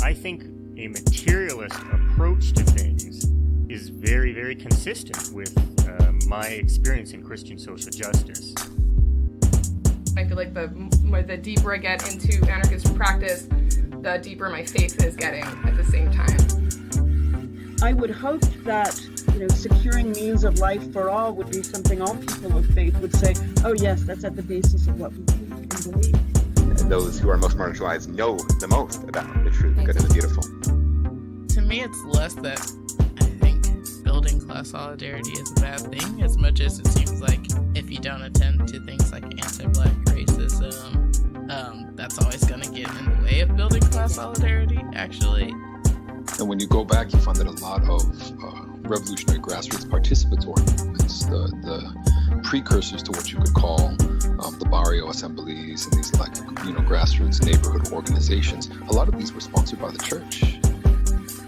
I think a materialist approach to things is very, very consistent with my experience in Christian social justice. I feel like the deeper I get into anarchist practice, the deeper my faith is getting at the same time. I would hope that securing means of life for all would be something all people of faith would say, oh yes, that's at the basis of what we believe. Those who are most marginalized know the most about the true, the good, and the beautiful. To me, it's less that I think building class solidarity is a bad thing, as much as it seems like if you don't attend to things like anti-Black racism, that's always going to get in the way of building class solidarity, actually. And when you go back, you find that a lot of revolutionary grassroots participatory movements, the precursors to what you could call the barrio assemblies and these grassroots neighborhood organizations, a lot of these were sponsored by the church.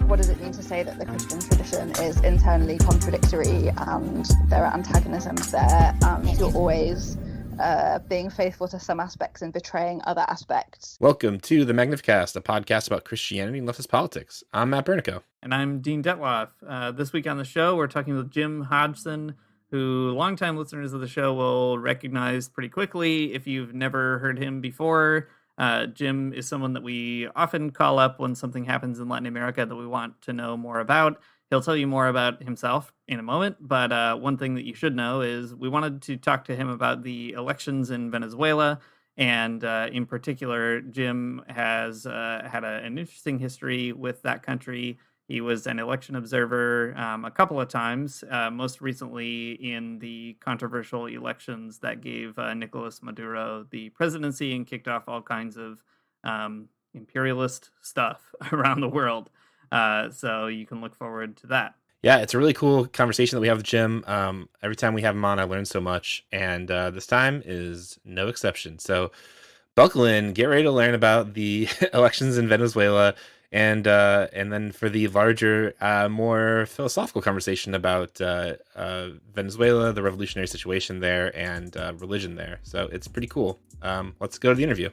What does it mean to say that the Christian tradition is internally contradictory and there are antagonisms there and you're always being faithful to some aspects and betraying other aspects? Welcome to the Magnificast, a podcast about Christianity and leftist politics. I'm Matt Bernico. And I'm Dean Detloff. This week on the show, we're talking with Jim Hodgson, who longtime listeners of the show will recognize pretty quickly if you've never heard him before. Jim is someone that we often call up when something happens in Latin America that we want to know more about. He'll tell you more about himself in a moment, but one thing that you should know is we wanted to talk to him about the elections in Venezuela, and in particular, Jim has had an interesting history with that country. He was an election observer a couple of times, most recently in the controversial elections that gave Nicolas Maduro the presidency and kicked off all kinds of imperialist stuff around the world. So you can look forward to that. Yeah, it's a really cool conversation that we have with Jim. Every time we have him on, I learn so much, and this time is no exception. So buckle in, get ready to learn about the elections in Venezuela, and then for the larger, more philosophical conversation about Venezuela, the revolutionary situation there, and religion there. So it's pretty cool. Let's go to the interview.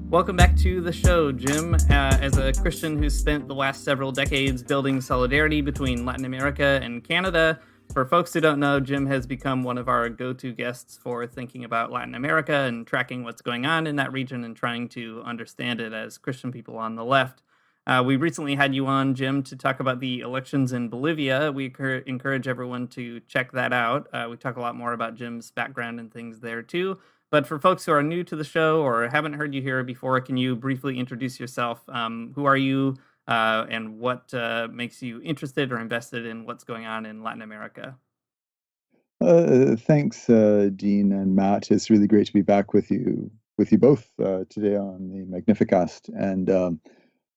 Welcome back to the show, Jim. As a Christian who's spent the last several decades building solidarity between Latin America and Canada, for folks who don't know, Jim has become one of our go-to guests for thinking about Latin America and tracking what's going on in that region and trying to understand it as Christian people on the left. We recently had you on, Jim, to talk about the elections in Bolivia. We encourage everyone to check that out. We talk a lot more about Jim's background and things there, too. But for folks who are new to the show or haven't heard you here before, can you briefly introduce yourself? Who are you and what makes you interested or invested in what's going on in Latin America? Thanks, Dean and Matt. It's really great to be back with you both today on the Magnificast. And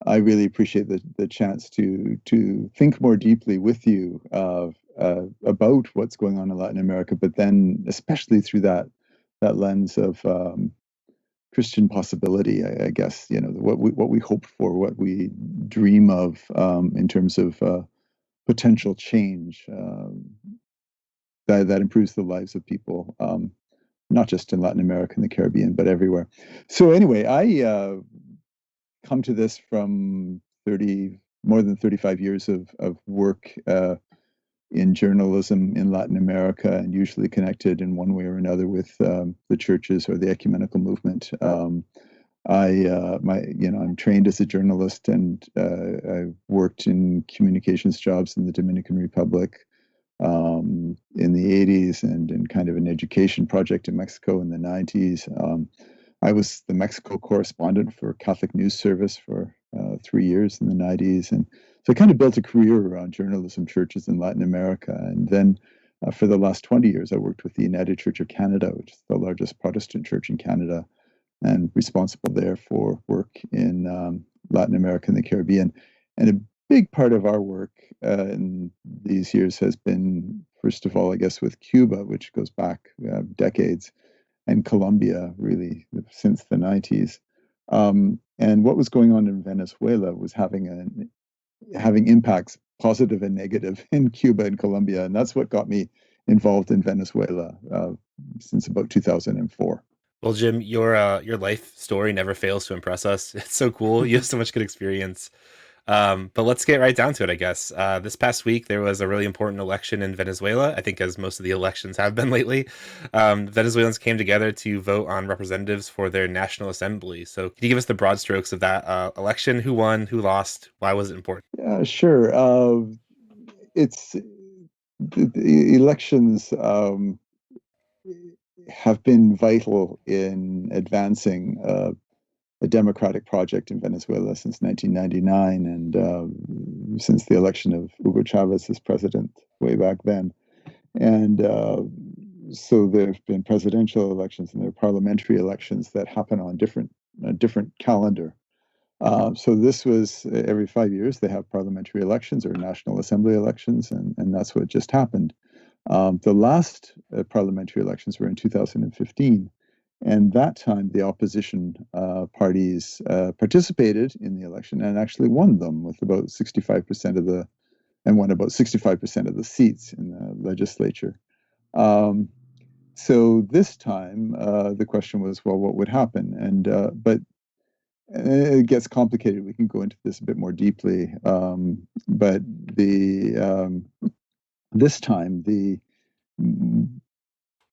I really appreciate the chance to think more deeply with you about what's going on in Latin America, but then especially through that lens of Christian possibility, I guess, what we hope for, what we dream of in terms of potential change that improves the lives of people, not just in Latin America and the Caribbean, but everywhere. So anyway, I come to this from more than 35 years of work in journalism in Latin America, and usually connected in one way or another with the churches or the ecumenical movement. I'm trained as a journalist, and I worked in communications jobs in the Dominican Republic in the 80s, and in kind of an education project in Mexico in the 90s. I was the Mexico correspondent for Catholic News Service for 3 years in the 90s, and so I kind of built a career around journalism, churches in Latin America. And then for the last 20 years, I worked with the United Church of Canada, which is the largest Protestant church in Canada, and responsible there for work in Latin America and the Caribbean. And a big part of our work in these years has been, first of all, I guess, with Cuba, which goes back decades, and Colombia, really, since the 90s. And what was going on in Venezuela was having impacts, positive and negative, in Cuba and Colombia. And that's what got me involved in Venezuela since about 2004. Well, Jim, your life story never fails to impress us. It's so cool. You have so much good experience. But let's get right down to it, I guess. This past week, there was a really important election in Venezuela, I think, as most of the elections have been lately. Venezuelans came together to vote on representatives for their National Assembly. So, can you give us the broad strokes of that election? Who won? Who lost? Why was it important? Yeah, sure. It's the elections have been vital in advancing a democratic project in Venezuela since 1999, and since the election of Hugo Chavez as president way back then. And so there have been presidential elections and there are parliamentary elections that happen on a different calendar. So this was every 5 years they have parliamentary elections or National Assembly elections, and that's what just happened. The last parliamentary elections were in 2015, and that time the opposition parties participated in the election and actually won them with about 65% of the and won about 65% of the seats in the legislature. So this time the question was, well, what would happen? But it gets complicated. We can go into this a bit more deeply, but this time the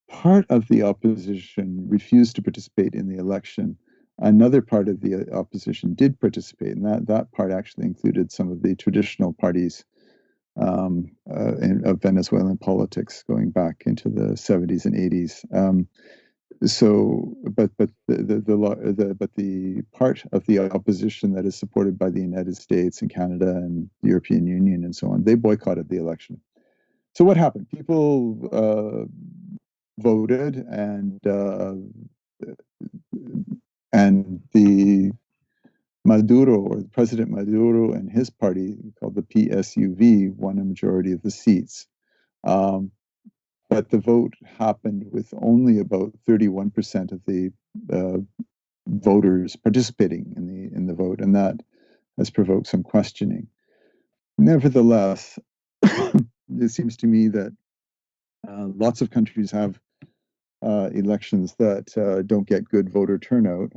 part of the opposition refused to participate in the election. Another part of the opposition did participate, and that part actually included some of the traditional parties of Venezuelan politics going back into the 70s and 80s. But the part of the opposition that is supported by the United States and Canada and the European Union and so on, they boycotted the election. So what happened? People voted, and the Maduro, or President Maduro, and his party, called the PSUV, won a majority of the seats. But the vote happened with only about 31% of the voters participating in the vote, and that has provoked some questioning. Nevertheless, it seems to me that lots of countries have elections that don't get good voter turnout.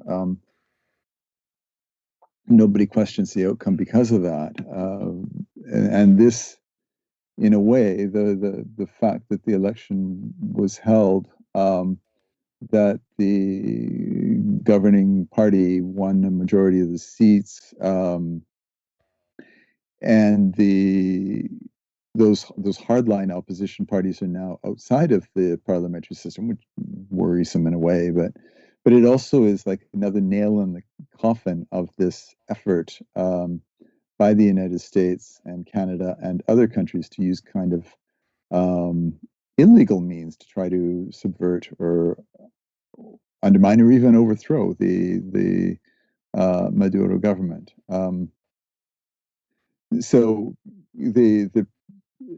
Nobody questions the outcome because of that, and this, in a way, the fact that the election was held, that the governing party won a majority of the seats, and those hardline opposition parties are now outside of the parliamentary system, which worrisome in a way, but it also is like another nail in the coffin of this effort by the United States and Canada and other countries to use kind of illegal means to try to subvert or undermine or even overthrow the Maduro government. So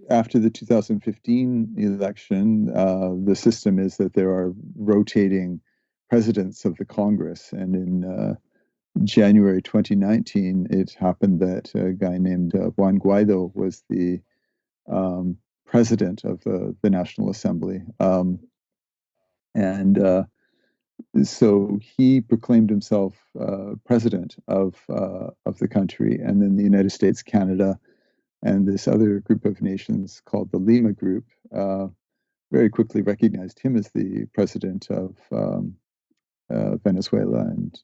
after the 2015 election, the system is that there are rotating presidents of the Congress, and in January 2019, it happened that a guy named Juan Guaido was the president of the National Assembly, and so he proclaimed himself president of the country, and then the United States, Canada, and this other group of nations called the Lima Group very quickly recognized him as the president of Venezuela, and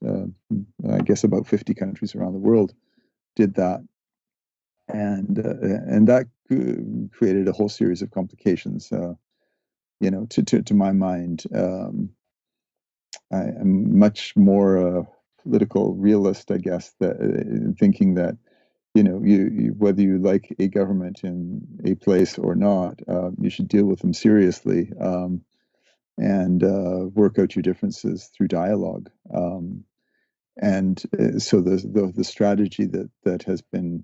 I guess about 50 countries around the world did that, and that created a whole series of complications. To my mind, I am much more political realist, I guess, that thinking that you whether you like a government in a place or not, you should deal with them seriously, and work out your differences through dialogue. And so the strategy that has been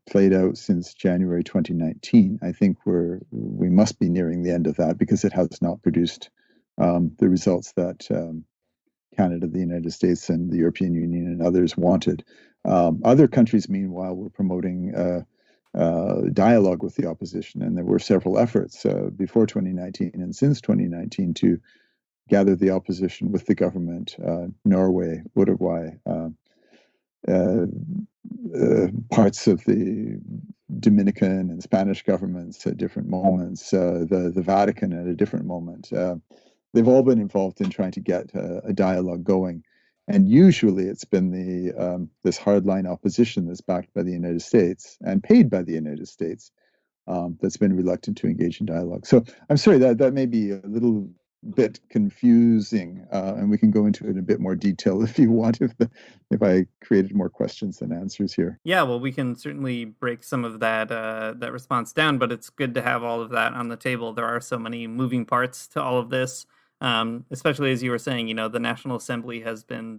played out since January 2019, I think we must be nearing the end of that, because it has not produced the results that Canada, the United States, and the European Union and others wanted. Other countries, meanwhile, were promoting dialogue with the opposition, and there were several efforts before 2019 and since 2019 to gather the opposition with the government. Norway, Uruguay, parts of the Dominican and Spanish governments at different moments, the Vatican at a different moment. They've all been involved in trying to get a dialogue going. And usually it's been this hardline opposition that's backed by the United States and paid by the United States that's been reluctant to engage in dialogue. So I'm sorry that may be a little bit confusing, and we can go into it in a bit more detail if you want, if I created more questions than answers here. Yeah, well, we can certainly break some of that response down, but it's good to have all of that on the table. There are so many moving parts to all of this, especially as you were saying. The National Assembly has been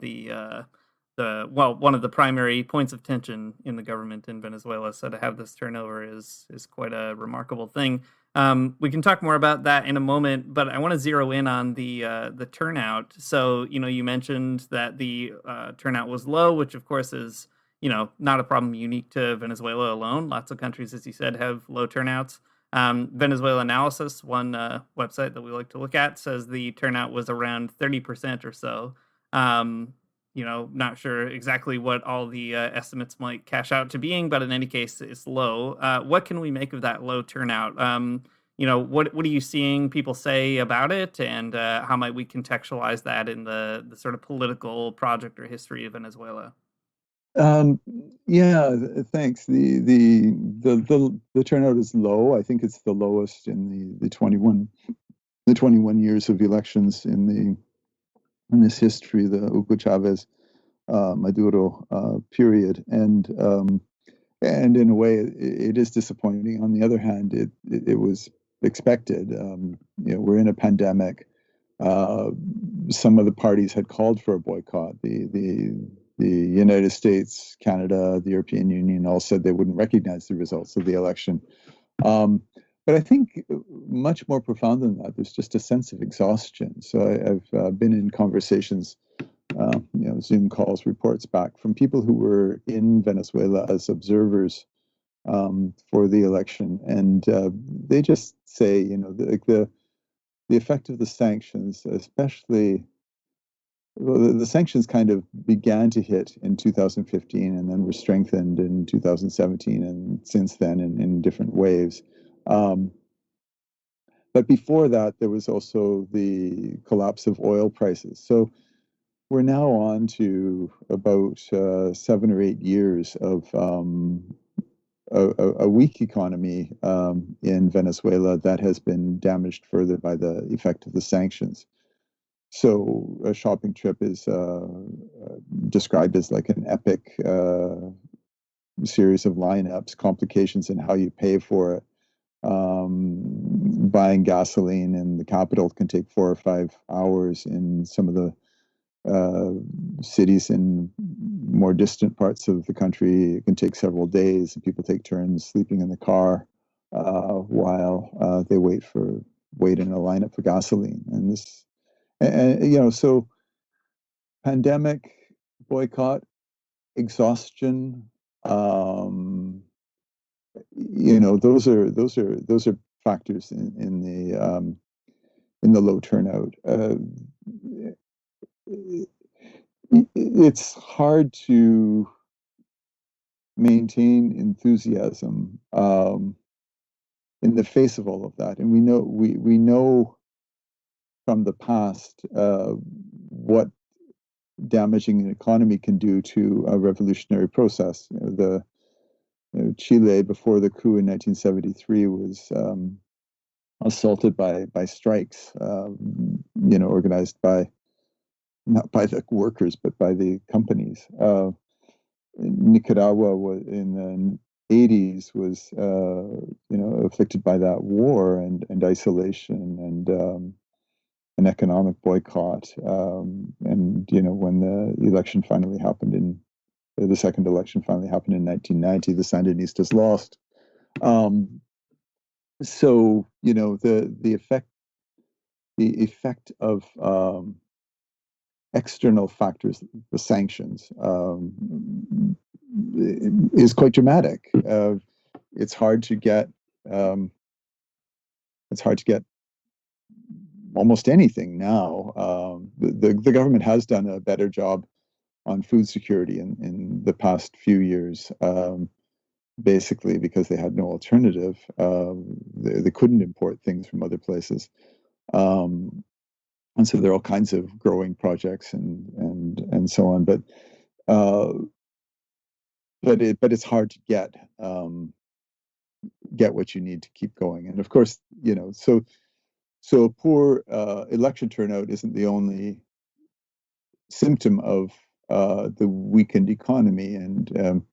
one of the primary points of tension in the government in Venezuela. So to have this turnover is quite a remarkable thing. We can talk more about that in a moment, but I want to zero in on the turnout. So, you mentioned that the turnout was low, which of course is, not a problem unique to Venezuela alone. Lots of countries, as you said, have low turnouts. Venezuela Analysis, one website that we like to look at, says the turnout was around 30% or so. Not sure exactly what all the estimates might cash out to being, but in any case, it's low. What can we make of that low turnout? What are you seeing people say about it, and how might we contextualize that in the sort of political project or history of Venezuela? Yeah, thanks. The turnout is low. I think it's the lowest in the 21 years of elections in this history, the Hugo Chavez Maduro period, and in a way it is disappointing. On the other hand, it was expected. We're in a pandemic. Some of the parties had called for a boycott. The United States, Canada, the European Union all said they wouldn't recognize the results of the election. But I think much more profound than that, there's just a sense of exhaustion. So I've been in conversations, Zoom calls, reports back from people who were in Venezuela as observers for the election, and they just say, the effect of the sanctions, especially. Well, the sanctions kind of began to hit in 2015 and then were strengthened in 2017 and since then in different waves. But before that, there was also the collapse of oil prices. So we're now on to about 7 or 8 years of a weak economy in Venezuela that has been damaged further by the effect of the sanctions. So a shopping trip is described as like an epic series of lineups, complications in how you pay for it. Buying gasoline in the capital can take 4 or 5 hours. In some of the cities in more distant parts of the country, it can take several days. People take turns sleeping in the car while they wait in a lineup for gasoline. So pandemic, boycott, exhaustion, those are factors in the low turnout. It's hard to maintain enthusiasm in the face of all of that, and we know from the past what damaging an economy can do to a revolutionary process. Chile before the coup in 1973 was assaulted by strikes, organized not by the workers but by the companies. Nicaragua in the 80s was afflicted by that war and isolation and an economic boycott. And when the election finally happened the second election finally happened in 1990, the Sandinistas lost. So the effect of external factors, the sanctions, is quite dramatic. It's hard to get almost anything now. The government has done a better job on food security in the past few years, basically because they had no alternative. They couldn't import things from other places. And so there are all kinds of growing projects and so on. But it's hard to get what you need to keep going. And of course, so a poor election turnout isn't the only symptom of the weakened economy. And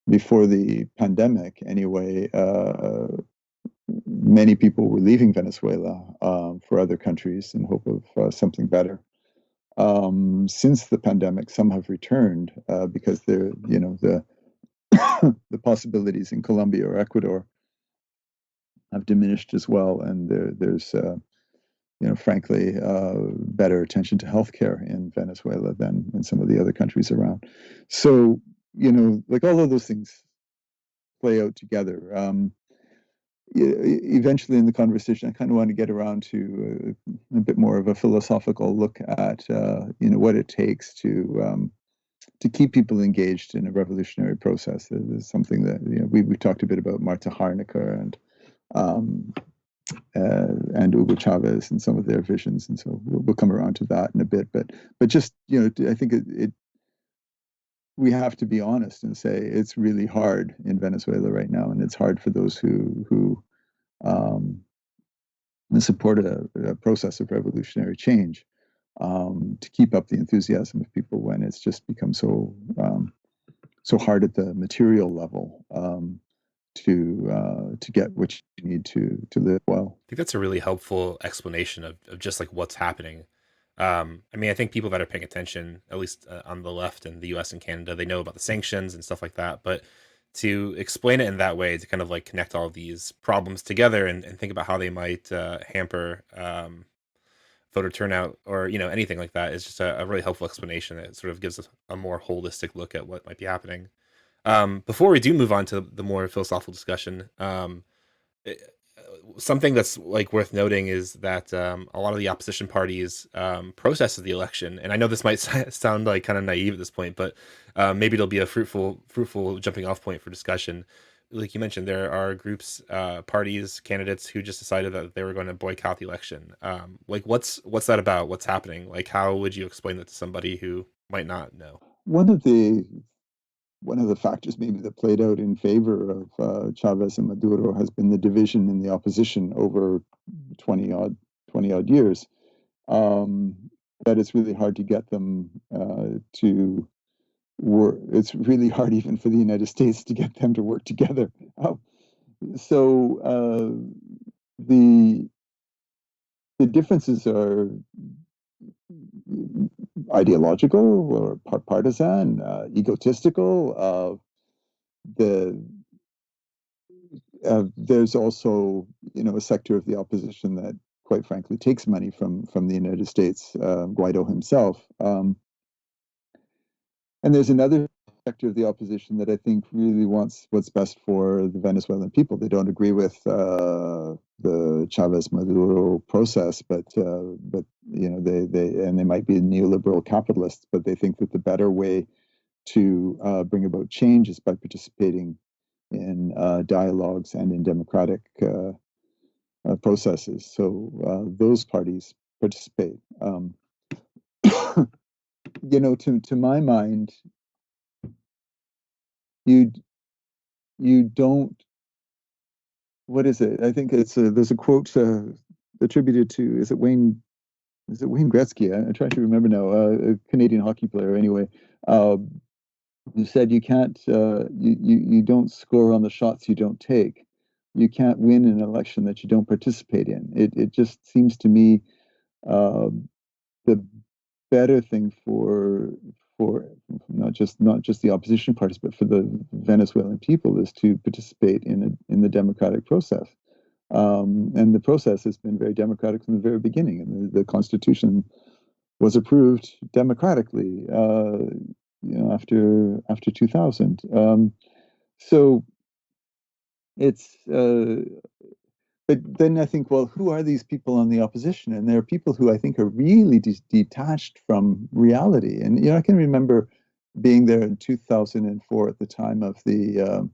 before the pandemic, anyway, many people were leaving Venezuela for other countries in hope of something better. Since the pandemic, some have returned because the possibilities in Colombia or Ecuador have diminished as well, and there's frankly better attention to healthcare in Venezuela than in some of the other countries around. So like all of those things play out together. Eventually in the conversation, I kind of want to get around to a bit more of a philosophical look at what it takes to keep people engaged in a revolutionary process. It's something that we talked a bit about Marta Harnecker and Hugo Chavez and some of their visions, and so we'll come around to that in a bit. But just I think we have to be honest and say it's really hard in Venezuela right now, and it's hard for those who support a process of revolutionary change to keep up the enthusiasm of people when it's just become so hard at the material level to get what you need to live well. I think that's a really helpful explanation of just like what's happening. I mean, I think people that are paying attention, at least on the left in the US and Canada, they know about the sanctions and stuff like that. But to explain it in that way, to kind of like connect all of these problems together and think about how they might hamper voter turnout or anything like that is just a really helpful explanation. It sort of gives us a more holistic look at what might be happening. Before we do move on to the more philosophical discussion, something that's like worth noting is that a lot of the opposition parties process of the election, and I know this might sound like kind of naive at this point, but maybe it'll be a fruitful jumping off point for discussion. Like you mentioned, there are groups, parties, candidates who just decided that they were going to boycott the election. Like what's that about? What's happening? Like how would you explain that to somebody who might not know? One of the factors maybe that played out in favor of Chavez and Maduro has been the division in the opposition over 20 odd years. That it's really hard to get them to work. It's really hard even for the United States to get them to work together. So the differeces are ideological or partisan, egotistical. There's also a sector of the opposition that, quite frankly, takes money from the United States, Guaido himself, and there's another sector of the opposition that I think really wants what's best for the Venezuelan people. They don't agree with the Chavez-Maduro process, but they might be neoliberal capitalists, but they think that the better way to bring about change is by participating in dialogues and in democratic processes. So those parties participate. To my mind, you don't. What is it? I think it's there's a quote attributed to is it Wayne Gretzky? I'm trying to remember now. A Canadian hockey player, anyway, who said you can't you don't score on the shots you don't take. You can't win an election that you don't participate in. It just seems to me the better thing for not just the opposition parties, but for the Venezuelan people is to participate in the democratic process. And the process has been very democratic from the very beginning. And the Constitution was approved democratically, after 2000. So it's, but but then I think, well, who are these people on the opposition? And there are people who I think are really detached from reality. And I can remember being there in 2004 at the time of the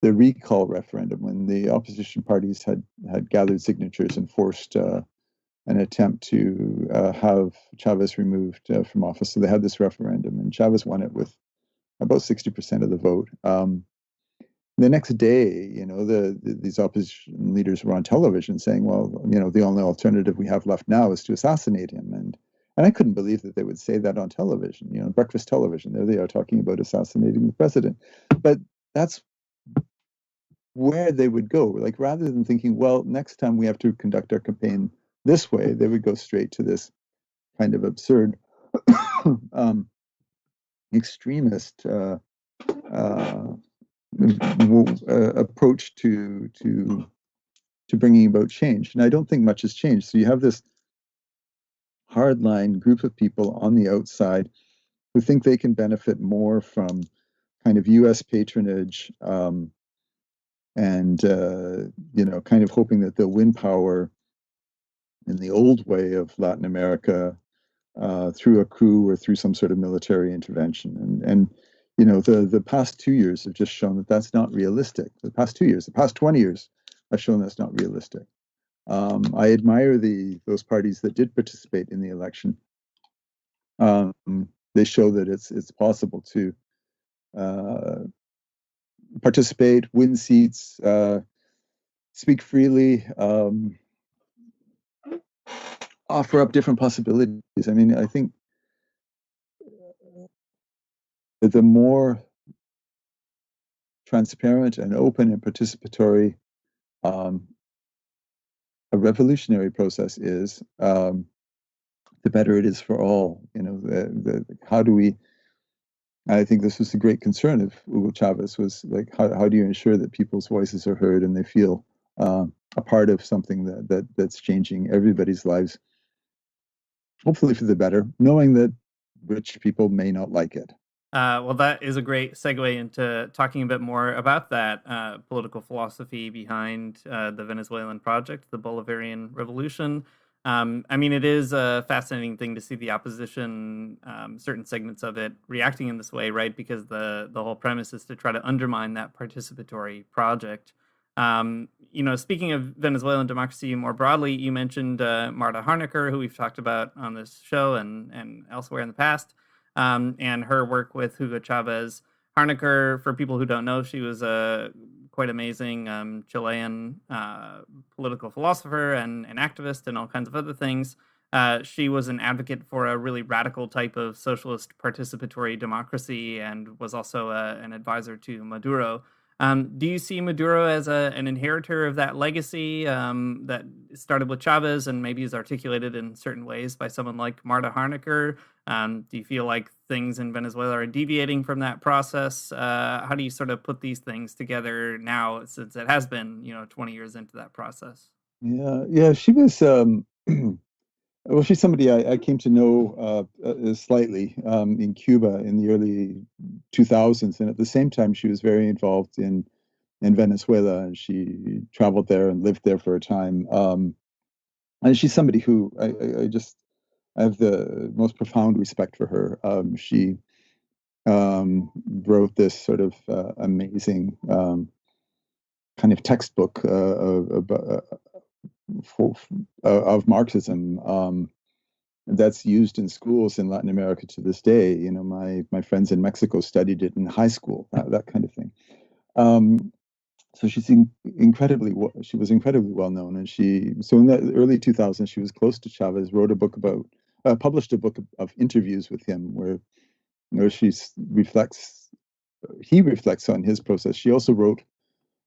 recall referendum, when the opposition parties had gathered signatures and forced an attempt to have Chavez removed from office. So they had this referendum, and Chavez won it with about 60% of the vote. The next day, these opposition leaders were on television saying, well, the only alternative we have left now is to assassinate him. And I couldn't believe that they would say that on television, breakfast television. There they are talking about assassinating the president. But that's where they would go. Like, rather than thinking, well, next time we have to conduct our campaign this way, they would go straight to this kind of absurd extremist approach to bringing about change. And I don't think much has changed. So you have this hardline group of people on the outside who think they can benefit more from kind of U.S. patronage, and kind of hoping that they'll win power in the old way of Latin America, through a coup or through some sort of military intervention. And the past 2 years have just shown that that's not realistic. The past 20 years have shown that's not realistic. I admire those parties that did participate in the election. They show that it's possible to participate, win seats, speak freely, offer up different possibilities. I mean, I think that the more transparent and open and participatory a revolutionary process is, the better it is for all. How do we? I think this was the great concern of Hugo Chavez, was like, how do you ensure that people's voices are heard and they feel a part of something that's changing everybody's lives, hopefully for the better, knowing that rich people may not like it. Well, that is a great segue into talking a bit more about that political philosophy behind the Venezuelan project, the Bolivarian Revolution. I mean, it is a fascinating thing to see the opposition, certain segments of it, reacting in this way, right? Because the whole premise is to try to undermine that participatory project. Speaking of Venezuelan democracy more broadly, you mentioned Marta Harnecker, who we've talked about on this show and elsewhere in the past, and her work with Hugo Chavez. Harnecker, for people who don't know, she was a quite amazing Chilean political philosopher and an activist and all kinds of other things. She was an advocate for a really radical type of socialist participatory democracy and was also an advisor to Maduro. Do you see Maduro as an inheritor of that legacy that started with Chavez and maybe is articulated in certain ways by someone like Marta Harnecker? Do you feel like things in Venezuela are deviating from that process? How do you sort of put these things together now, since it has been 20 years into that process? Yeah, she was. Well, she's somebody I came to know slightly in Cuba in the early 2000s, and at the same time, she was very involved in Venezuela, and she traveled there and lived there for a time. And she's somebody who I have the most profound respect for her. She wrote this sort of amazing kind of textbook of Marxism that's used in schools in Latin America to this day. My friends in Mexico studied it in high school, that kind of thing. So she was incredibly well known, and so in the early 2000s she was close to Chavez. Published a book of interviews with him where he reflects on his process. She also wrote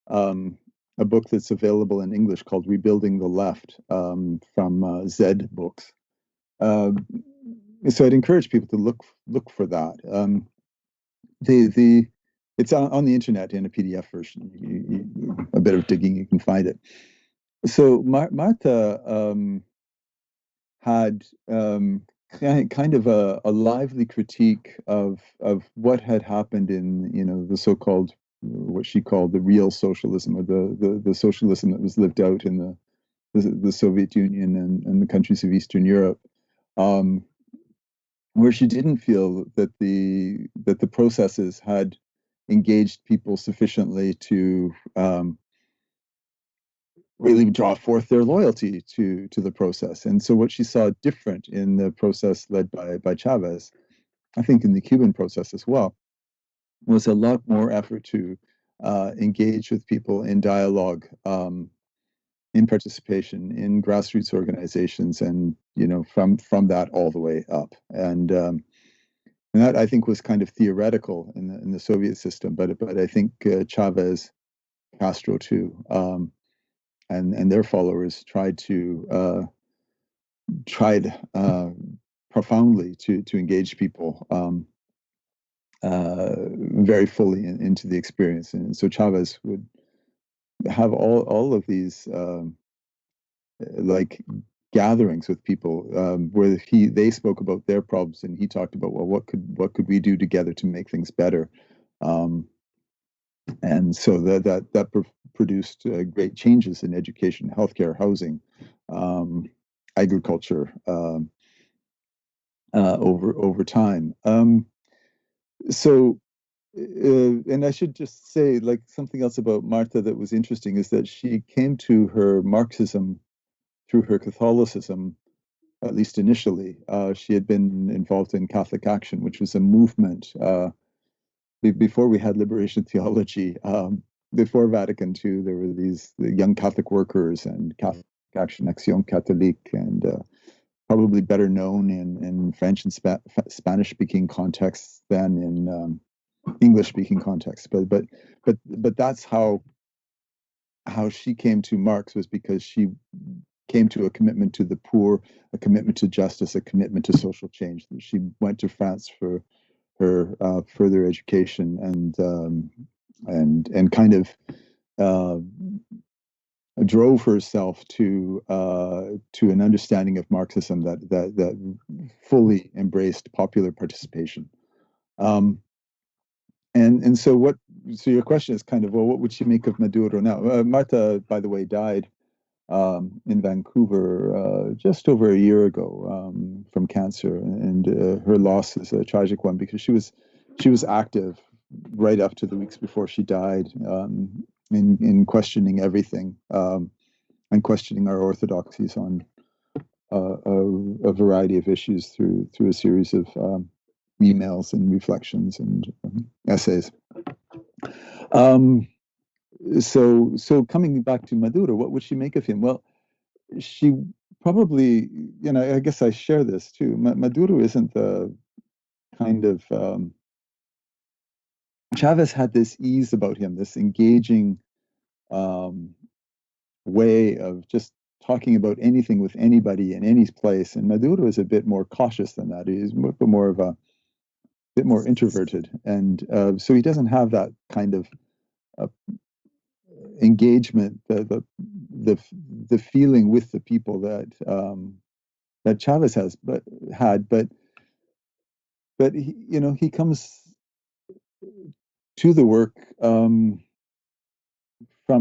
a book that's available in English called Rebuilding the Left, from Zed Books. So I'd encourage people to look for that. It's on the internet in a PDF version. A bit of digging, you can find it. So Marta had kind of a lively critique of what had happened in the so-called what she called the real socialism, or the socialism that was lived out in the Soviet Union and the countries of Eastern Europe, where she didn't feel that the processes had engaged people sufficiently to really draw forth their loyalty to the process. And so what she saw different in the process led by Chavez, I think in the Cuban process as well, was a lot more effort to engage with people in dialogue, in participation, in grassroots organizations, and from that all the way up. And that, I think, was kind of theoretical in the Soviet system, but I think Chavez, Castro too, and their followers tried profoundly to engage people very fully into the experience. And so Chavez would have all of these like gatherings with people where they spoke about their problems, and he talked about, well, what could we do together to make things better. And so that produced great changes in education, healthcare, housing, agriculture over time. So, and I should just say, like, something else about Marta that was interesting is that she came to her Marxism through her Catholicism, at least initially. She had been involved in Catholic Action, which was a movement before we had liberation theology. Before Vatican II, there were the young Catholic workers and Catholic Action, Action Catholique, and probably better known in French and Spanish-speaking contexts than in English-speaking contexts. But that's how she came to Marx, was because she came to a commitment to the poor, a commitment to justice, a commitment to social change. She went to France for her further education, and kind of drove herself to an understanding of Marxism that fully embraced popular participation. And so your question is kind of, well, what would she make of Maduro now? Marta, by the way, died in Vancouver just over a year ago from cancer, and her loss is a tragic one, because she was active right up to the weeks before she died in questioning everything, and questioning our orthodoxies on a variety of issues through a series of emails and reflections and essays. So coming back to Maduro, what would she make of him? Well, she probably, I guess I share this too. Maduro isn't the kind of Chavez had this ease about him, this engaging way of just talking about anything with anybody in any place. And Maduro is a bit more cautious than that. He's a bit more introverted, and so he doesn't have that kind of engagement, the feeling with the people that Chavez had, but he comes to the work from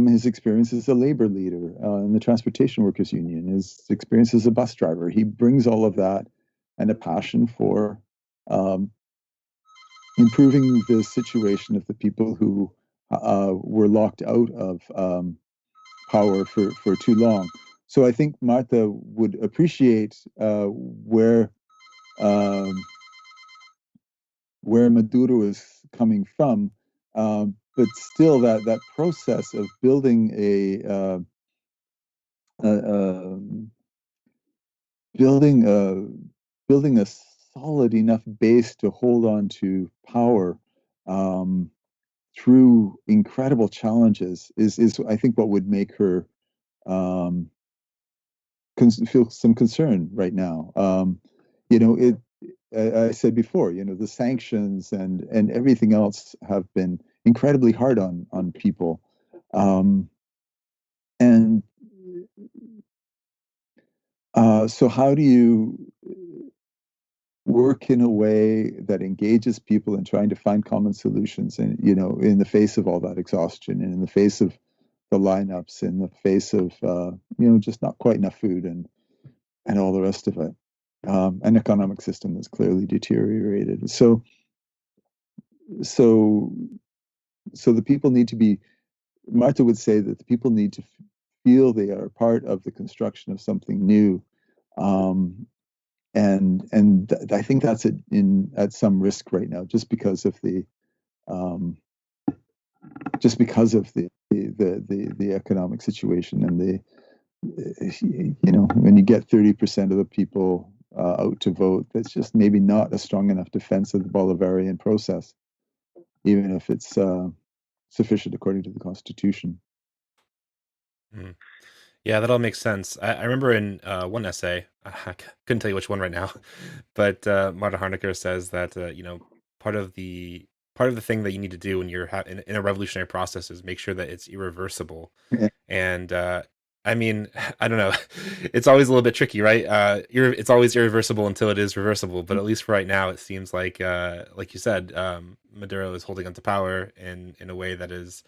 his experience as a labor leader in the Transportation Workers Union, his experience as a bus driver. He brings all of that and a passion for improving the situation of the people who were locked out of power for too long. So I think Marta would appreciate where Maduro is coming from, but still that process of building building a solid enough base to hold on to power through incredible challenges is I think what would make her feel some concern right now. I said before, the sanctions and everything else have been incredibly hard on people, and so how do you work in a way that engages people in trying to find common solutions, and in the face of all that exhaustion, and in the face of the lineups, in the face of just not quite enough food and all the rest of it, an economic system that's clearly deteriorated. So the people need to be. Martha would say that the people need to feel they are part of the construction of something new. I think that's at some risk right now, just because of the economic situation, and when you get 30% of the people out to vote, that's just maybe not a strong enough defense of the Bolivarian process, even if it's sufficient according to the Constitution. Mm. Yeah, that all makes sense. I remember in one essay, I couldn't tell you which one right now, but Marta Harnacker says that part of the thing that you need to do when you're in a revolutionary process is make sure that it's irreversible. Yeah. And I mean, I don't know, it's always a little bit tricky, right? It's always irreversible until it is reversible. But at least for right now, it seems like you said, Maduro is holding onto power in a way that is,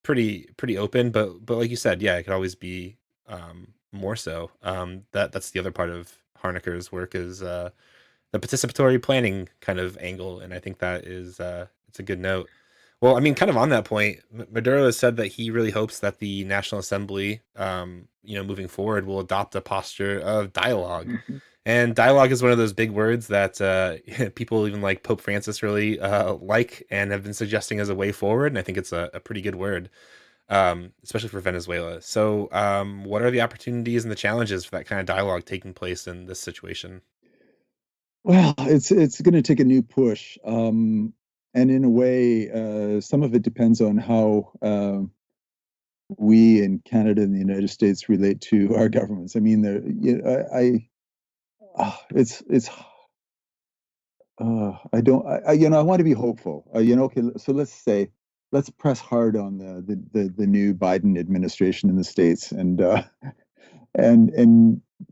pretty open, but like you said, yeah, it could always be more so. That's the other part of Harnacker's work, is the participatory planning kind of angle, and I think that is it's a good note. Well, I mean, kind of on that point, Maduro has said that he really hopes that the National Assembly, moving forward, will adopt a posture of dialogue. Mm-hmm. And dialogue is one of those big words that people, even like Pope Francis, really like and have been suggesting as a way forward. And I think it's a pretty good word, especially for Venezuela. So what are the opportunities and the challenges for that kind of dialogue taking place in this situation? Well, it's going to take a new push. And in a way, some of it depends on how we in Canada and the United States relate to our governments. I mean, I want to be hopeful. Okay, so let's press hard on the new Biden administration in the States, and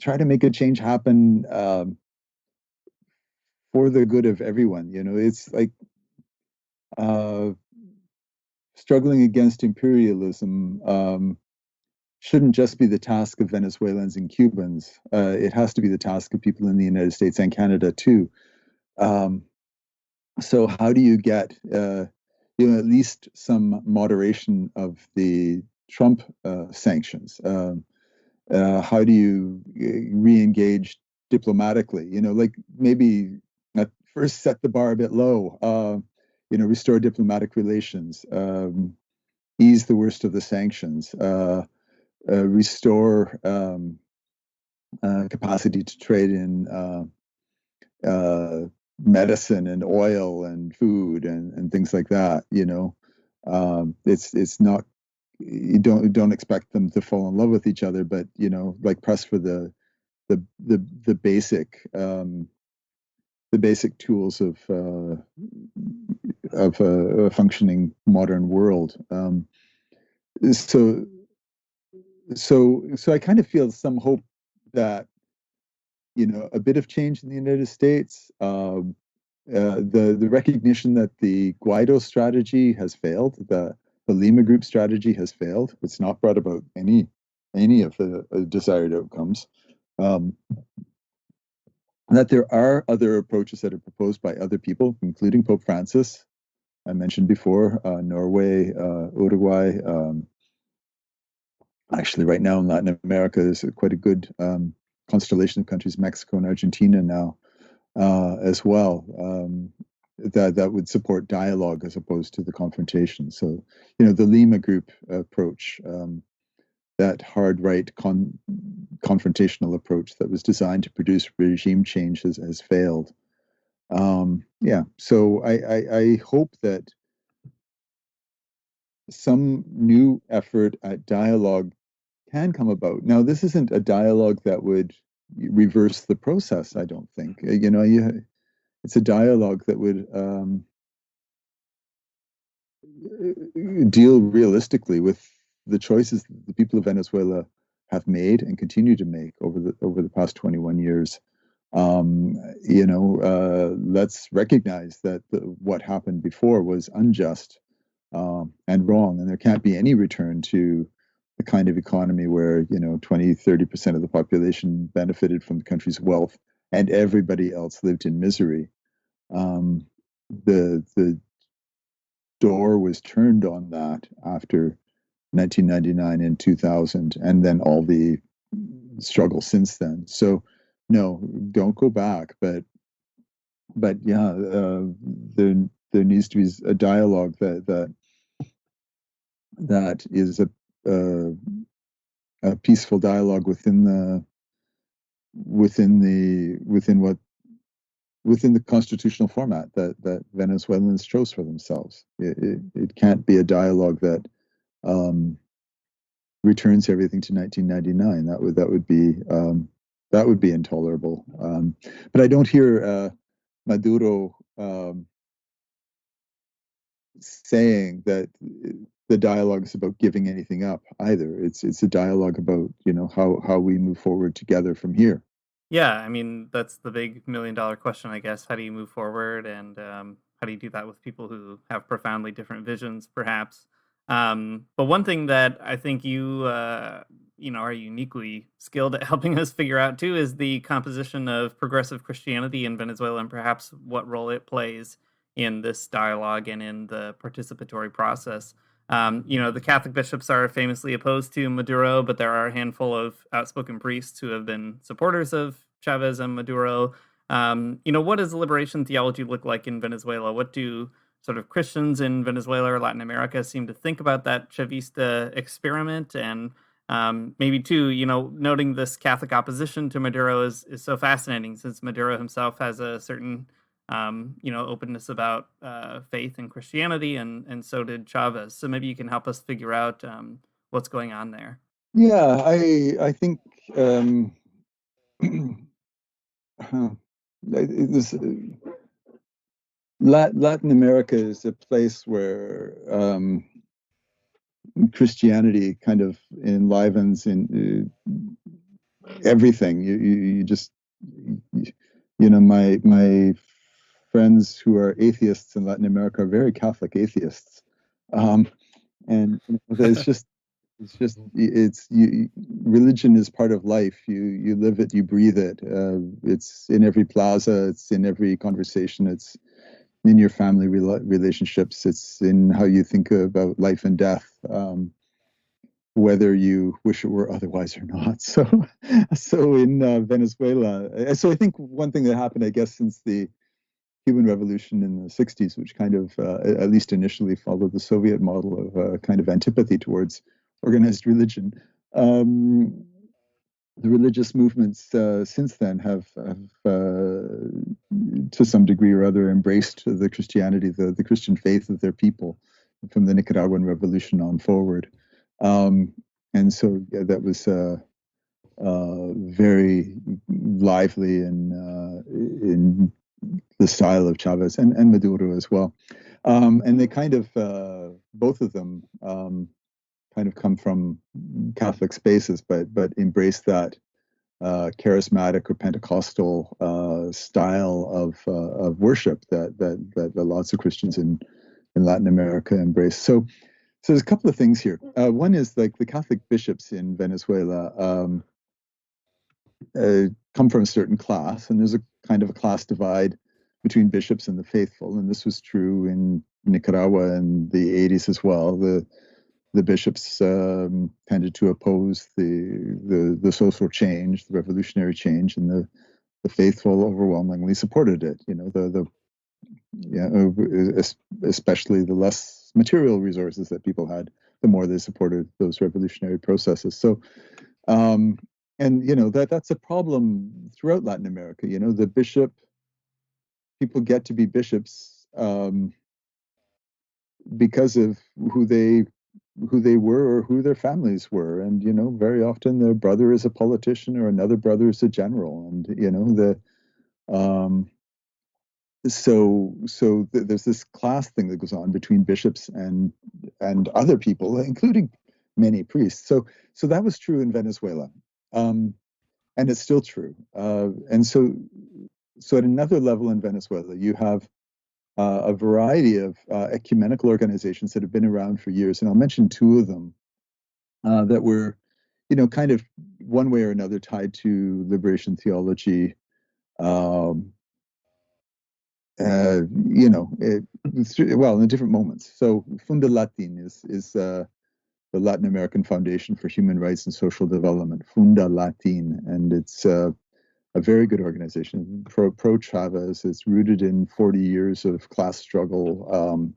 try to make a change happen for the good of everyone. It's like struggling against imperialism shouldn't just be the task of Venezuelans and Cubans. It has to be the task of people in the United States and Canada too. So how do you get at least some moderation of the Trump sanctions? How do you re-engage diplomatically? Like maybe at first set the bar a bit low. Restore diplomatic relations, ease the worst of the sanctions, restore capacity to trade in medicine and oil and food and things like that. It's not, you don't expect them to fall in love with each other, but like press for the basic tools of a functioning modern world. So I kind of feel some hope that a bit of change in the United States, the recognition that the Guaido strategy has failed, the Lima Group strategy has failed. It's not brought about any of the desired outcomes. That there are other approaches that are proposed by other people, including Pope Francis, I mentioned before, Norway, Uruguay. Actually, right now in Latin America, there's quite a good constellation of countries, Mexico and Argentina now as well, that would support dialogue as opposed to the confrontation. So, the Lima Group approach, that hard right confrontational approach that was designed to produce regime change has failed. So I hope that some new effort at dialogue can come about. Now, this isn't a dialogue that would reverse the process, I don't think. It's a dialogue that would deal realistically with the choices that the people of Venezuela have made and continue to make over the past 21 years. Let's recognize that what happened before was unjust and wrong, and there can't be any return to the kind of economy where 20-30% of the population benefited from the country's wealth and everybody else lived in misery. The door was turned on that after 1999 and 2000, and then all the struggle since then. So no, don't go back, but yeah, there needs to be a dialogue that is a peaceful dialogue within the constitutional format that Venezuelans chose for themselves. It can't be a dialogue that returns everything to 1999. That would be intolerable. But I don't hear Maduro saying that the dialogue is about giving anything up either. It's a dialogue about how we move forward together from here. Yeah, I mean, that's the big $1 million question, I guess. How do you move forward, and how do you do that with people who have profoundly different visions, perhaps? But one thing that I think you are uniquely skilled at helping us figure out too is the composition of progressive Christianity in Venezuela, and perhaps what role it plays in this dialogue and in the participatory process. The Catholic bishops are famously opposed to Maduro, but there are a handful of outspoken priests who have been supporters of Chavez and Maduro. What does liberation theology look like in Venezuela? What do sort of Christians in Venezuela or Latin America seem to think about that Chavista experiment? And maybe too, noting this Catholic opposition to Maduro is so fascinating, since Maduro himself has a certain openness about faith and Christianity, and so did Chavez. So maybe you can help us figure out what's going on there. Yeah, I think Latin America is a place where Christianity kind of enlivens in everything. You just my friends who are atheists in Latin America are very Catholic atheists, and religion is part of life. You live it, you breathe it. It's in every plaza. It's in every conversation. It's in your family relationships. It's in how you think about life and death, whether you wish it were otherwise or not. So in Venezuela, so I think one thing that happened, I guess, since the Cuban Revolution in the 60s, which kind of, at least initially, followed the Soviet model of kind of antipathy towards organized religion. The religious movements since then have to some degree or other, embraced the Christianity, the Christian faith of their people from the Nicaraguan Revolution on forward. And so that was very lively in the style of Chavez and Maduro as well. And they kind of, both of them kind of come from Catholic spaces, but embrace that charismatic or Pentecostal style of worship that lots of Christians in Latin America embrace. So there's a couple of things here. One is like the Catholic bishops in Venezuela come from a certain class, and there's a kind of a class divide between bishops and the faithful, and this was true in Nicaragua in the 80s as well. The bishops tended to oppose the social change, the revolutionary change, and the faithful overwhelmingly supported it. Especially the less material resources that people had, the more they supported those revolutionary processes. So, and that's a problem throughout Latin America. The people get to be bishops because of who they were or who their families were, and very often their brother is a politician or another brother is a general, and so there's this class thing that goes on between bishops and other people, including many priests. So that was true in Venezuela, and it's still true. And so at another level in Venezuela, you have a variety of ecumenical organizations that have been around for years, and I'll mention two of them that were, kind of one way or another tied to liberation theology. In different moments. So Funda Latin is the Latin American Foundation for Human Rights and Social Development, Funda Latin, and it's a very good organization, pro Chavez. It's rooted in 40 years of class struggle.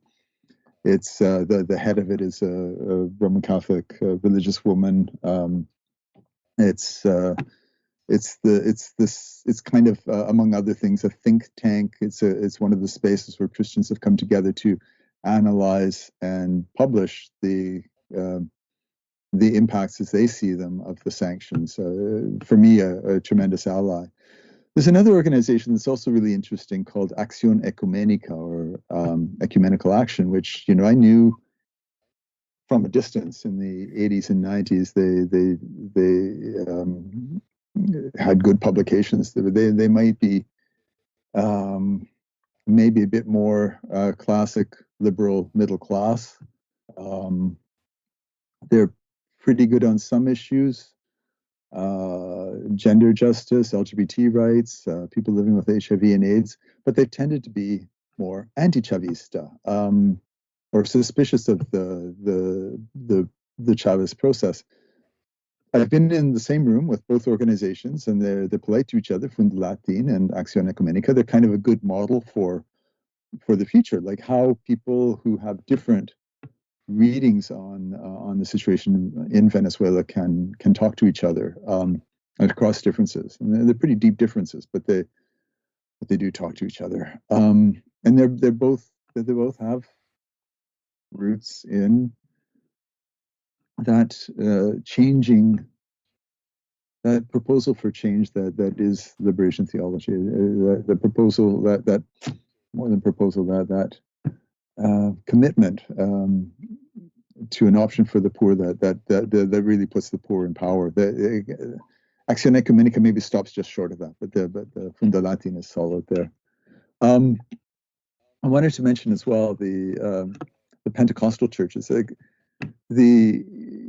It's the head of it is a Roman Catholic religious woman. It's kind of among other things a think tank. It's one of the spaces where Christians have come together to analyze and publish the impacts as they see them of the sanctions. For me, a tremendous ally. There's another organization that's also really interesting called Acción Ecuménica, or Ecumenical Action, which I knew from a distance in the 80s and 90s. They had good publications. They might be maybe a bit more classic liberal middle class. They're pretty good on some issues, gender justice, LGBT rights, people living with HIV and AIDS, but they've tended to be more anti-Chavista, or suspicious of the Chavez process. I've been in the same room with both organizations, and they're polite to each other, Funda Latin and Acción Ecuménica. They're kind of a good model for the future, like how people who have different readings on the situation in Venezuela can talk to each other across differences. And they're pretty deep differences, but they do talk to each other. And they both have roots in that that proposal for change that is liberation theology, the proposal that more than proposal, that commitment to an option for the poor that really puts the poor in power. Acción Ecuménica maybe stops just short of that, but the Funda Latin is solid there. I wanted to mention as well the Pentecostal churches.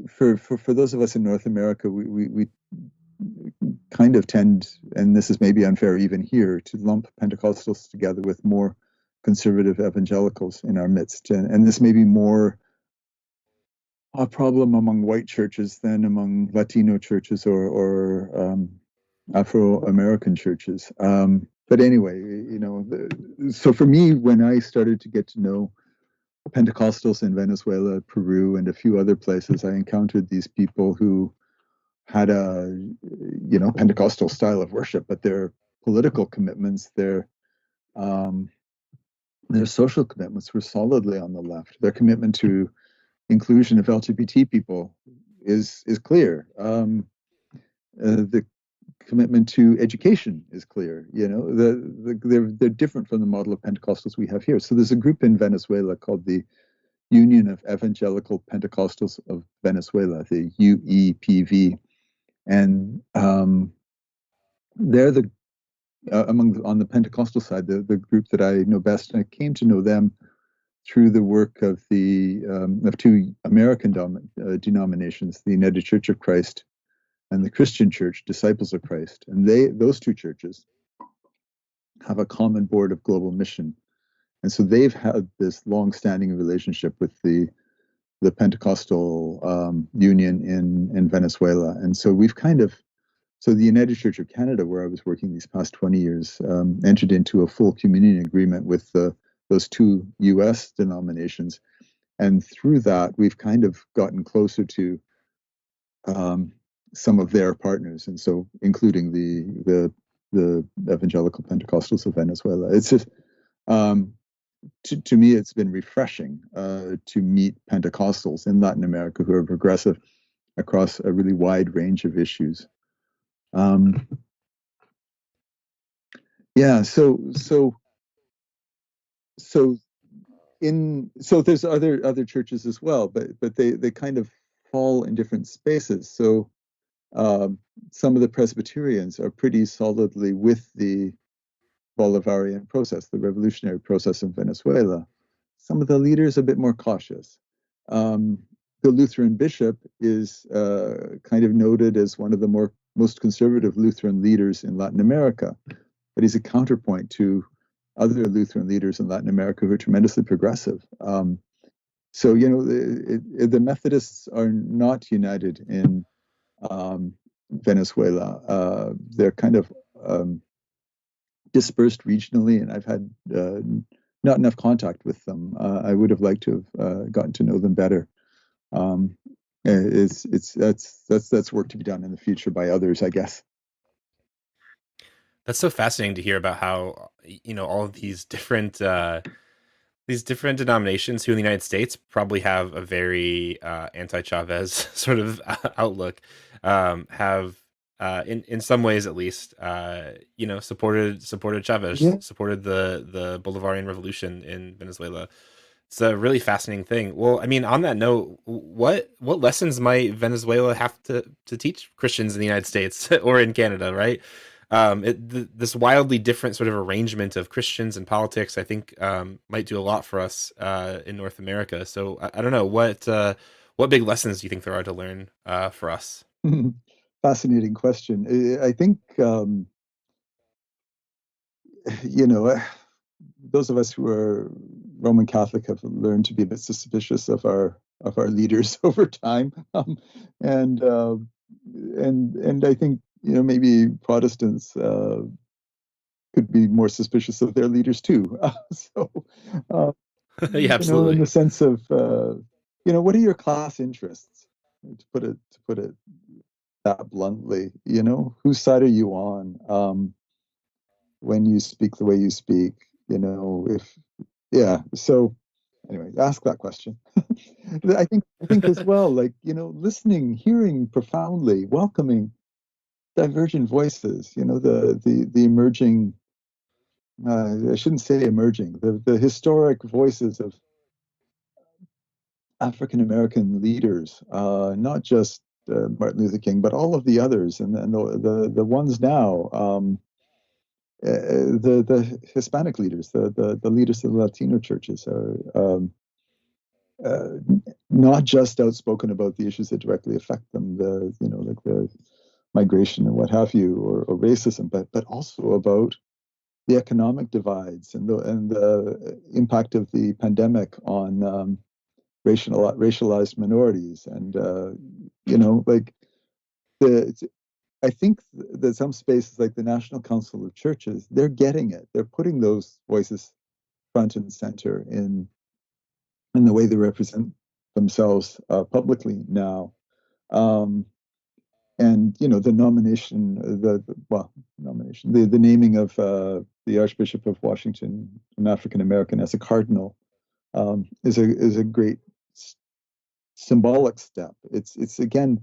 For those of us in North America, we kind of tend, and this is maybe unfair even here, to lump Pentecostals together with more conservative evangelicals in our midst, and this may be more a problem among white churches than among Latino churches or Afro-American churches. But anyway, so for me, when I started to get to know Pentecostals in Venezuela, Peru, and a few other places, I encountered these people who had a Pentecostal style of worship, but their political commitments, their social commitments were solidly on the left. Their commitment to inclusion of LGBT people is clear. The commitment to education is clear. They're different from the model of Pentecostals we have here. So there's a group in Venezuela called the Union of Evangelical Pentecostals of Venezuela, the UEPV, and they're on the Pentecostal side, the group that I know best. And I came to know them through the work of two American denominations, the United Church of Christ and the Christian Church, Disciples of Christ. And those two churches have a common board of global mission. And so they've had this long-standing relationship with the Pentecostal Union in Venezuela. And so so the United Church of Canada, where I was working these past 20 years, entered into a full communion agreement with those two U.S. denominations. And through that, we've kind of gotten closer to some of their partners, and so including the Evangelical Pentecostals of Venezuela. It's just, to me, it's been refreshing to meet Pentecostals in Latin America who are progressive across a really wide range of issues. So there's other churches as well, but they kind of fall in different spaces. So some of the Presbyterians are pretty solidly with the Bolivarian process, the revolutionary process in Venezuela. Some of the leaders a bit more cautious. The Lutheran bishop is kind of noted as one of the most conservative Lutheran leaders in Latin America, but he's a counterpoint to other Lutheran leaders in Latin America who are tremendously progressive. So, the Methodists are not united in Venezuela. They're kind of dispersed regionally, and I've had not enough contact with them. I would have liked to have gotten to know them better. That's work to be done in the future by others, I guess. That's so fascinating to hear about how all of these different denominations who in the United States probably have a very anti-Chavez sort of outlook, have in some ways at least supported Chavez, Yeah. supported the Bolivarian revolution in Venezuela. It's a really fascinating thing. Well, I mean, on that note, what lessons might Venezuela have to teach Christians in the United States or in Canada, right? This wildly different sort of arrangement of Christians and politics, I think, might do a lot for us in North America. So I don't know, what big lessons do you think there are to learn for us? Fascinating question. I think those of us who are Roman Catholic have learned to be a bit suspicious of our leaders over time, and I think maybe Protestants could be more suspicious of their leaders too. Yeah, absolutely. In the sense of what are your class interests? To put it that bluntly, whose side are you on when you speak the way you speak? So anyway, ask that question. I think as well, listening, hearing profoundly, welcoming divergent voices, the emerging, I shouldn't say emerging, the historic voices of African American leaders, not just Martin Luther King, but all of the others, and the ones now, the Hispanic leaders, the leaders of the Latino churches are not just outspoken about the issues that directly affect them, like the migration and what have you, or racism, but also about the economic divides and the impact of the pandemic on racialized minorities, and I think that some spaces like the National Council of Churches, they're getting it. They're putting those voices front and center in the way they represent themselves publicly now. And the nomination, the naming of the Archbishop of Washington, an African American, as a cardinal, is a great symbolic step. It's again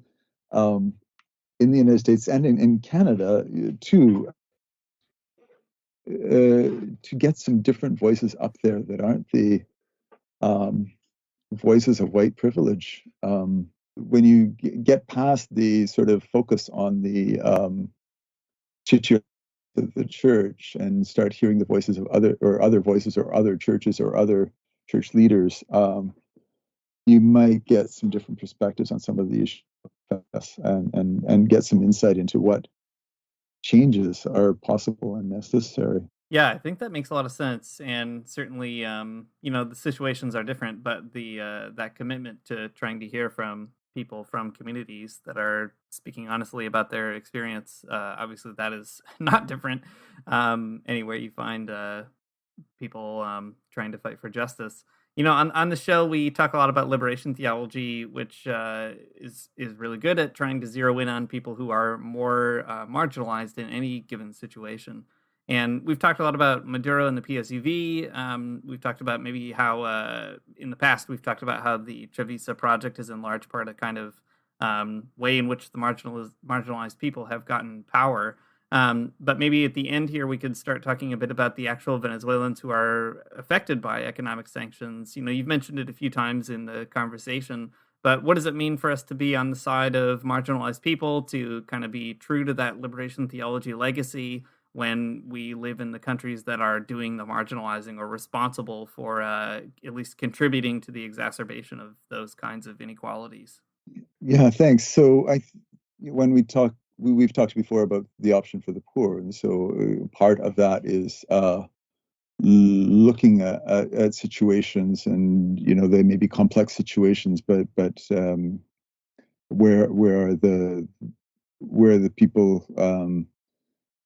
in the United States and in Canada too, to get some different voices up there that aren't the voices of white privilege. When you get past the sort of focus on the of the church and start hearing the voices of other voices or other churches or other church leaders, you might get some different perspectives on some of the issues and get some insight into what changes are possible and necessary. Yeah, I think that makes a lot of sense, and certainly, the situations are different, but the that commitment to trying to hear from people from communities that are speaking honestly about their experience, obviously, that is not different anywhere you find people trying to fight for justice. On the show, we talk a lot about liberation theology, which is really good at trying to zero in on people who are more marginalized in any given situation. And we've talked a lot about Maduro and the PSUV. We've talked about maybe how, in the past, we've talked about how the Chavisa project is in large part a kind of way in which the marginalized people have gotten power. But maybe at the end here, we could start talking a bit about the actual Venezuelans who are affected by economic sanctions. You've mentioned it a few times in the conversation, but what does it mean for us to be on the side of marginalized people, to kind of be true to that liberation theology legacy when we live in the countries that are doing the marginalizing or responsible for at least contributing to the exacerbation of those kinds of inequalities. Yeah, thanks. So when we've talked before about the option for the poor, and so part of that is looking at situations, and they may be complex situations, but where are the people,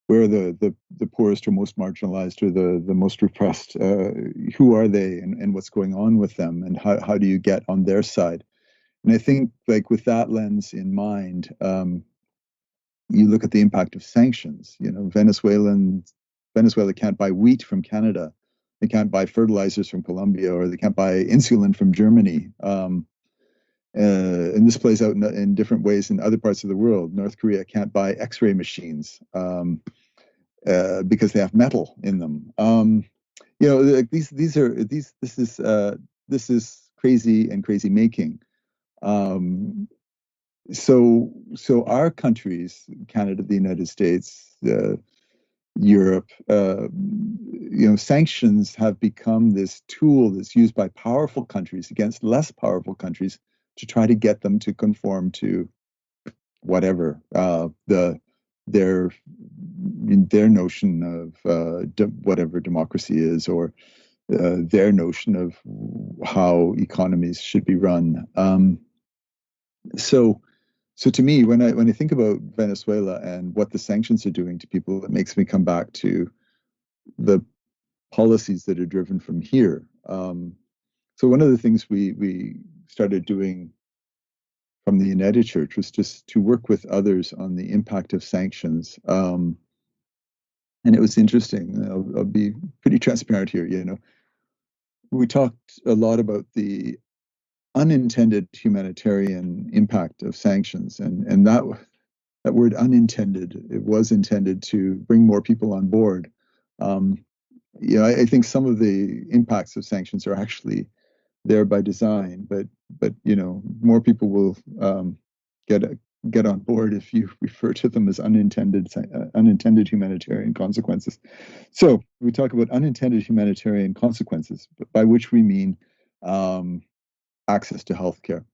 where are the poorest or most marginalized or the most repressed? Who are they, and what's going on with them, and how do you get on their side? And I think, like, with that lens in mind, you look at the impact of sanctions. Venezuela can't buy wheat from Canada, they can't buy fertilizers from Colombia, or they can't buy insulin from Germany. And this plays out in different ways in other parts of the world. North Korea can't buy X-ray machines because they have metal in them. This is crazy and crazy making. So our countries, Canada, the United States, Europe, sanctions have become this tool that's used by powerful countries against less powerful countries to try to get them to conform to whatever their notion of whatever democracy is, or their notion of how economies should be run. So to me, when I think about Venezuela and what the sanctions are doing to people, it makes me come back to the policies that are driven from here. So one of the things we started doing from the United Church was just to work with others on the impact of sanctions. And it was interesting. I'll be pretty transparent here. We talked a lot about the unintended humanitarian impact of sanctions, and that word unintended, it was intended to bring more people on board. I think some of the impacts of sanctions are actually there by design, but more people will get on board if you refer to them as unintended humanitarian consequences. So we talk about unintended humanitarian consequences, by which we mean access to healthcare.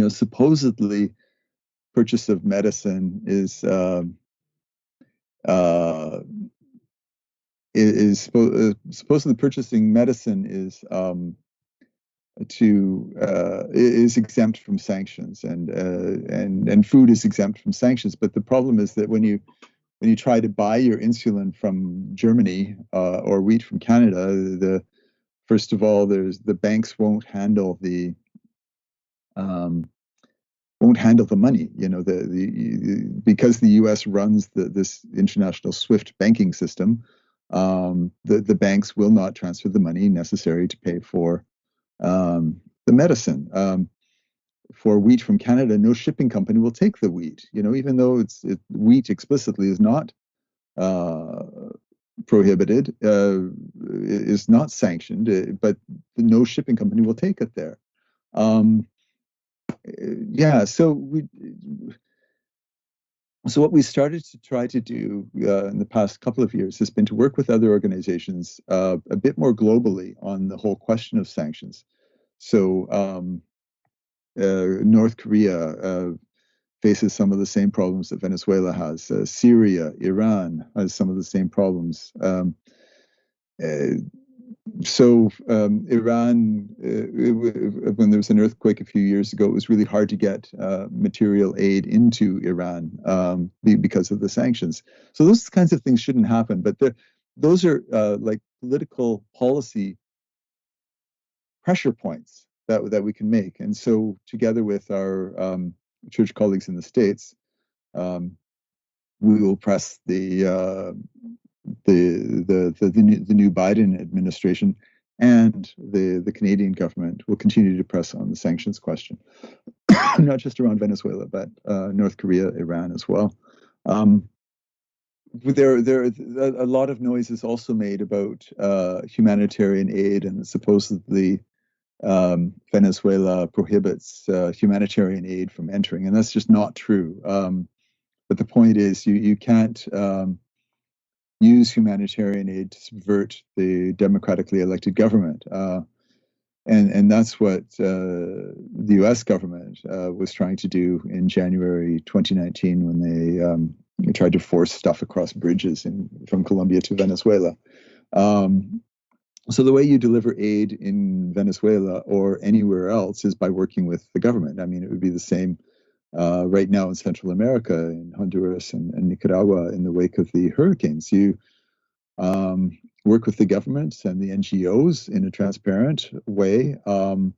Supposedly, purchase of medicine is supposedly purchasing medicine is exempt from sanctions, and food is exempt from sanctions. But the problem is that when you try to buy your insulin from Germany or wheat from Canada, first of all, the banks won't handle the money. Because the U.S. runs this international SWIFT banking system, the banks will not transfer the money necessary to pay for the medicine. For wheat from Canada, no shipping company will take the wheat. Even though wheat explicitly is not prohibited, is not sanctioned, but no shipping company will take it there. So what we started to try to do in the past couple of years has been to work with other organizations a bit more globally on the whole question of sanctions. So North Korea faces some of the same problems that Venezuela has. Syria, Iran has some of the same problems. Iran, when there was an earthquake a few years ago, it was really hard to get material aid into Iran because of the sanctions. So those kinds of things shouldn't happen, but those are like political policy pressure points that we can make. And so together with our church colleagues in the States, we will press the new Biden administration, and the Canadian government will continue to press on the sanctions question, not just around Venezuela, but North Korea, Iran as well. There a lot of noise is also made about humanitarian aid, and supposedly Venezuela prohibits humanitarian aid from entering, and that's just not true. But the point is, you can't use humanitarian aid to subvert the democratically elected government. And that's what the U.S. government was trying to do in January 2019 when they tried to force stuff across bridges from Colombia to Venezuela. So the way you deliver aid in Venezuela or anywhere else is by working with the government. I mean, it would be the same right now in Central America, in Honduras and Nicaragua in the wake of the hurricanes. You work with the governments and the NGOs in a transparent way. And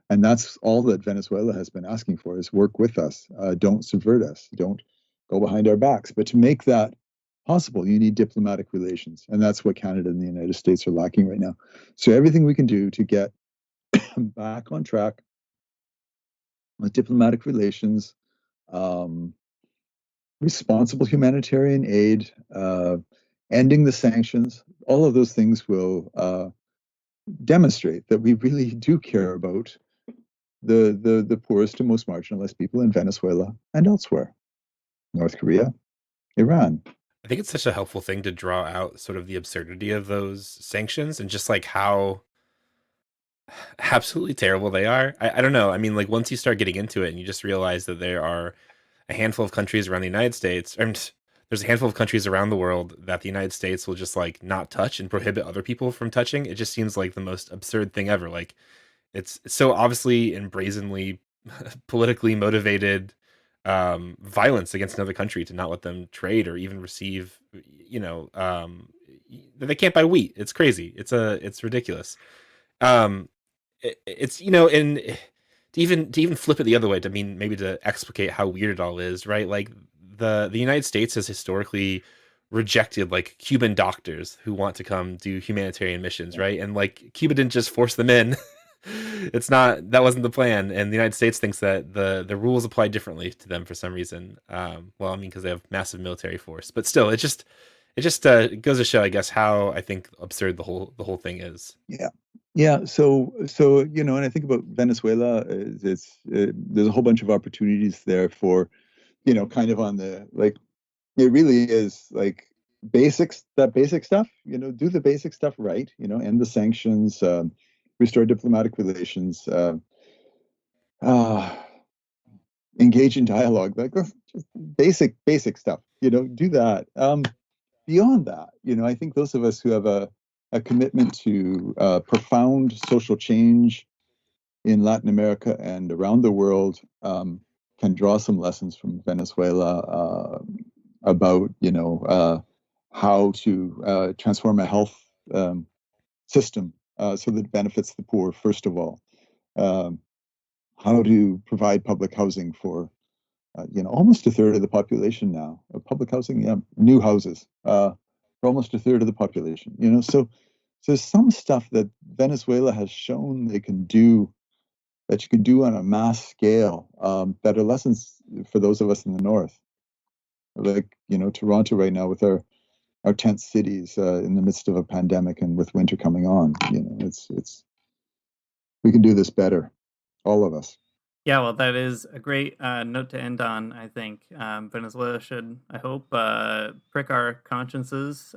that's all that Venezuela has been asking for, is work with us. Don't subvert us. Don't go behind our backs. But to make that possible, you need diplomatic relations. And that's what Canada and the United States are lacking right now. So everything we can do to get back on track with diplomatic relations, responsible humanitarian aid, ending the sanctions, all of those things will demonstrate that we really do care about the poorest and most marginalized people in Venezuela and elsewhere. North Korea, Iran. I think it's such a helpful thing to draw out sort of the absurdity of those sanctions and just like how absolutely terrible they are. I don't know. I mean, like once you start getting into it and you just realize that there are a handful of countries around the United States, and there's a handful of countries around the world that the United States will just like not touch and prohibit other people from touching. It just seems like the most absurd thing ever. Like it's so obviously and brazenly politically motivated violence against another country to not let them trade or even receive, they can't buy wheat. It's crazy. It's ridiculous. It's and to even flip it the other way, to mean maybe to explicate how weird it all is, right? Like the United States has historically rejected like Cuban doctors who want to come do humanitarian missions, right? And like Cuba didn't just force them in. That wasn't the plan, and the United States thinks that the rules apply differently to them for some reason. Well, I mean, because they have massive military force, but still, it just goes to show, I guess, how I think absurd the whole thing is. Yeah. So and I think about Venezuela. There's a whole bunch of opportunities there for, kind of on the like, it really is like basic stuff. Do the basic stuff right. End the sanctions. Restore diplomatic relations, engage in dialogue, like just basic stuff, do that. Beyond that, I think those of us who have a commitment to profound social change in Latin America and around the world can draw some lessons from Venezuela about, how to transform a health system so that it benefits the poor, first of all. How to provide public housing for, almost a third of the population now. Public housing, new houses for almost a third of the population. So some stuff that Venezuela has shown they can do, that you can do on a mass scale, that are lessons for those of us in the north. Like, Toronto right now with our tent cities in the midst of a pandemic and with winter coming on. It's we can do this better, all of us. Yeah, well, that is a great note to end on, I think. Venezuela should, I hope, prick our consciences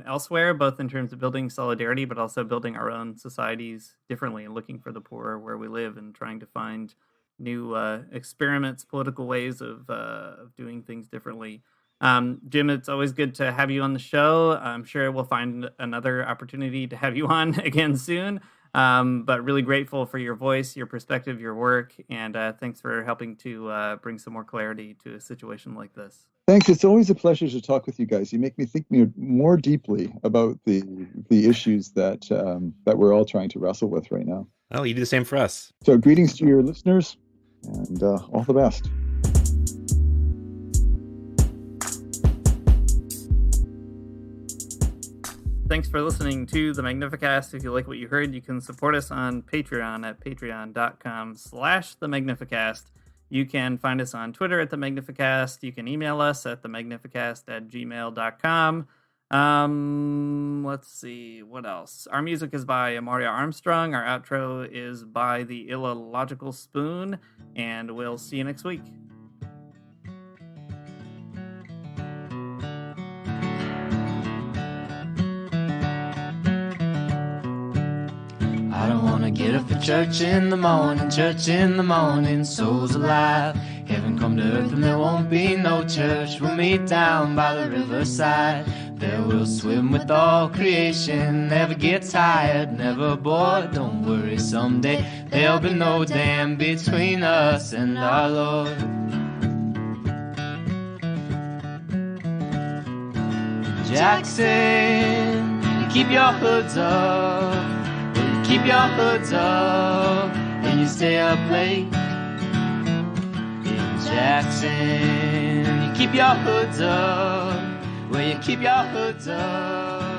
elsewhere, both in terms of building solidarity, but also building our own societies differently and looking for the poor where we live and trying to find new experiments, political ways of doing things differently. Jim, it's always good to have you on the show. I'm sure we'll find another opportunity to have you on again soon. But really grateful for your voice, your perspective, your work, and thanks for helping to bring some more clarity to a situation like this. Thanks. It's always a pleasure to talk with you guys. You make me think more deeply about the issues that we're all trying to wrestle with right now. Oh, you do the same for us. So greetings to your listeners, and all the best. Thanks for listening to the Magnificast. If you like what you heard, you can support us on Patreon at patreon.com/the Magnificast. You can find us on Twitter at the Magnificast. You can email us at themagnificast@gmail.com. Let's see, what else? Our music is by Amaria Armstrong. Our outro is by the Illogical Spoon. And we'll see you next week. Get up for church in the morning, souls alive. Heaven come to earth and there won't be no church. We'll meet down by the riverside. There we'll swim with all creation. Never get tired, never bored. Don't worry, someday there'll be no dam between us and our Lord. Jackson, you keep your hoods up. You keep your hoods up and you stay up late. In Jackson, you keep your hoods up. Well, you keep your hoods up.